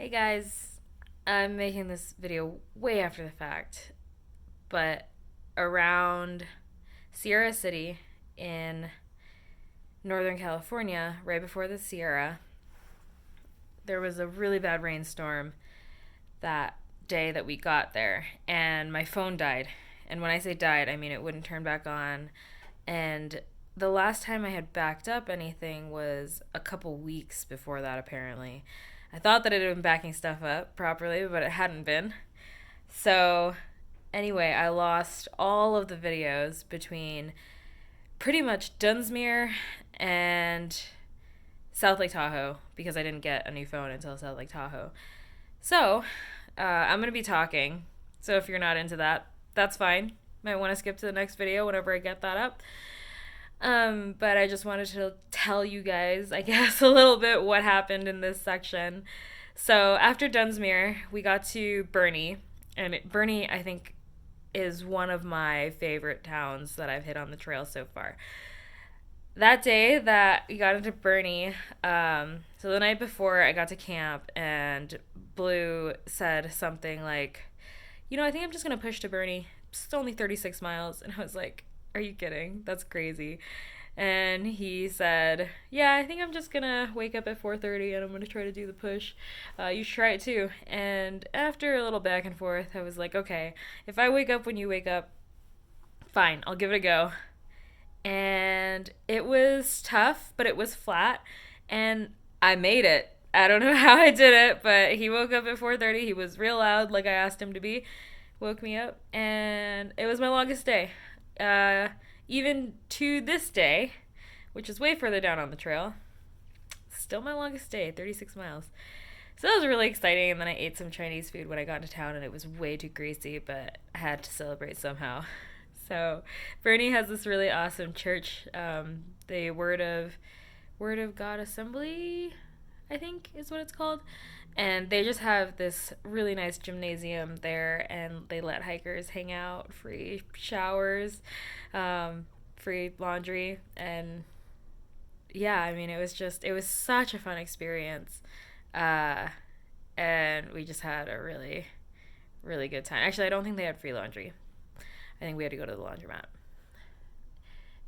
Hey guys, I'm making this video way after the fact, but around Sierra City in Northern California, right before the Sierra, there was a really bad rainstorm that day that we got there, and my phone died. And when I say died, I mean it wouldn't turn back on. And the last time I had backed up anything was a couple weeks before that, apparently. I thought that it had been backing stuff up properly, but it hadn't been. So, anyway, I lost all of the videos between pretty much Dunsmuir and South Lake Tahoe because I didn't get a new phone until South Lake Tahoe. So, I'm going to be talking. So, if you're not into that, that's fine. Might want to skip to the next video whenever I get that up. But I just wanted to tell you guys, I guess, a little bit what happened in this section. So after Dunsmuir, we got to Burnie, and Burnie, I think, is one of my favorite towns that I've hit on the trail so far. That day that we got into Burnie, so the night before I got to camp, and Blue said something like, I think I'm just going to push to Burnie. It's only 36 miles. And I was like, are you kidding? That's crazy. And he said, yeah, I think I'm just gonna wake up at 4:30 and I'm gonna try to do the push. You should try it too. And after a little back and forth, I was like, okay, if I wake up when you wake up, fine, I'll give it a go. And it was tough, but it was flat, and I made it. I don't know how I did it, but he woke up at 4:30. He was real loud, like I asked him to be. Woke me up, and it was my longest day. Uh, Even to this day, which is way further down on the trail, still my longest day, 36 miles. So that was really exciting. And then I ate some Chinese food when I got into town, and it was way too greasy, but I had to celebrate somehow. So Burnie has this really awesome church, the Word of God Assembly, I think is what it's called. And they just have this really nice gymnasium there, and they let hikers hang out, free showers, free laundry, and yeah, I mean, it was such a fun experience. Uh, and we just had a really, really good time. Actually, I don't think they had free laundry. I think we had to go to the laundromat.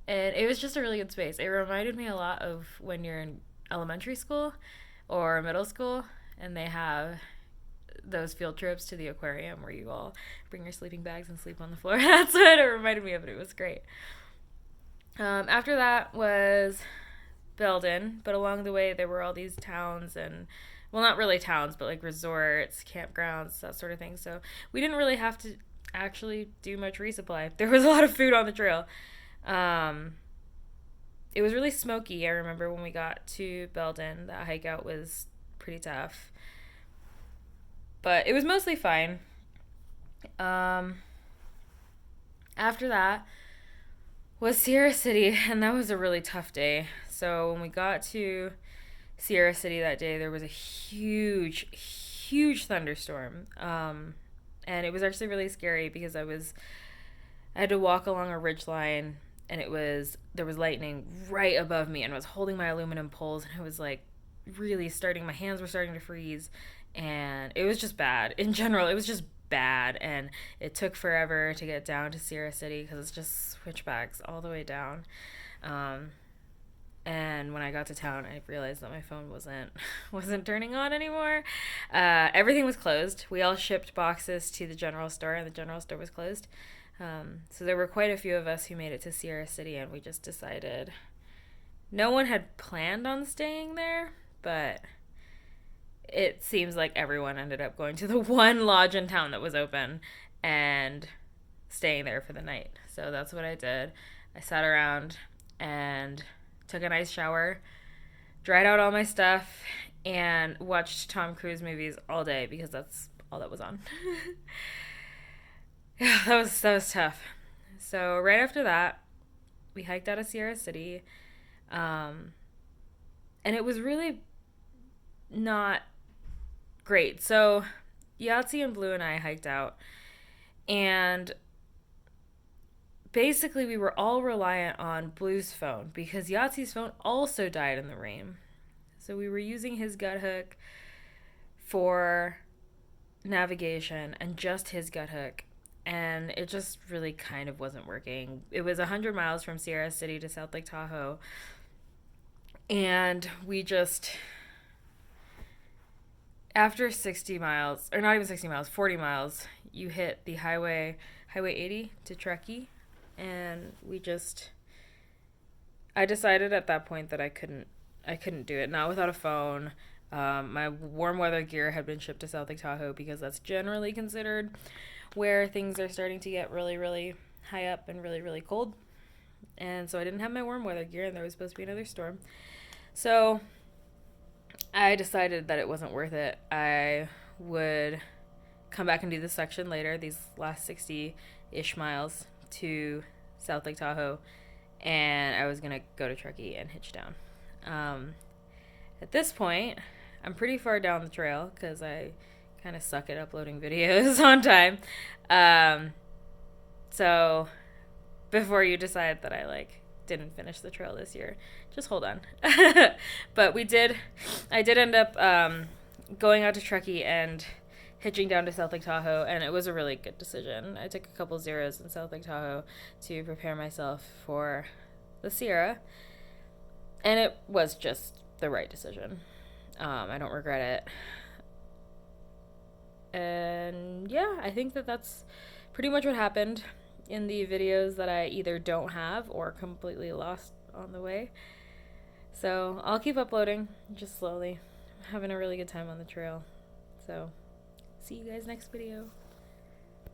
And it was just a really good space. It reminded me a lot of when you're in elementary school or middle school, and they have those field trips to the aquarium where you all bring your sleeping bags and sleep on the floor. That's what it reminded me of, but it was great. After that was Belden, but along the way there were all these towns and, well, not really towns, but like resorts, campgrounds, that sort of thing. So we didn't really have to actually do much resupply. There was a lot of food on the trail. Um, it was really smoky. I remember when we got to Belden, that hike out was pretty tough, but it was mostly fine. Um, After that was Sierra City, and that was a really tough day. So when we got to Sierra City that day, there was a huge, huge thunderstorm. And it was actually really scary because I had to walk along a ridge line, and there was lightning right above me, and I was holding my aluminum poles, and it was like really my hands were starting to freeze, and it was just bad. In general, it was just bad, and it took forever to get down to Sierra City because it's just switchbacks all the way down. Um, and when I got to town, I realized that my phone wasn't turning on anymore. Everything was closed. We all shipped boxes to the general store, and the general store was closed. So there were quite a few of us who made it to Sierra City, and we just decided no one had planned on staying there, but it seems like everyone ended up going to the one lodge in town that was open and staying there for the night. So that's what I did. I sat around and took a nice shower, dried out all my stuff, and watched Tom Cruise movies all day because that's all that was on. Yeah, that was tough. So right after that, we hiked out of Sierra City, um, and it was really not great. So Yahtzee and Blue and I hiked out, and basically we were all reliant on Blue's phone because Yahtzee's phone also died in the rain. So we were using his gut hook for navigation and just his gut hook, and it just really kind of wasn't working. It was 100 miles from Sierra City to South Lake Tahoe, and we just, after 60 miles, or not even 60 miles, 40 miles, you hit the highway 80 to Truckee, and I decided at that point that I couldn't do it, not without a phone. My warm weather gear had been shipped to South Lake Tahoe because that's generally considered where things are starting to get really, really high up and really, really cold. And so I didn't have my warm weather gear, and there was supposed to be another storm. So I decided that it wasn't worth it. I would come back and do this section later, these last 60-ish miles to South Lake Tahoe, and I was going to go to Truckee and hitch down. At this point, I'm pretty far down the trail because I kind of suck at uploading videos on time. So before you decide that I didn't finish the trail this year, just hold on. But I did end up going out to Truckee and hitching down to South Lake Tahoe, and it was a really good decision. I took a couple zeros in South Lake Tahoe to prepare myself for the Sierra, and it was just the right decision. I don't regret it. And yeah, I think that that's pretty much what happened in the videos that I either don't have or completely lost on the way. So I'll keep uploading just slowly. I'm having a really good time on the trail. So see you guys next video.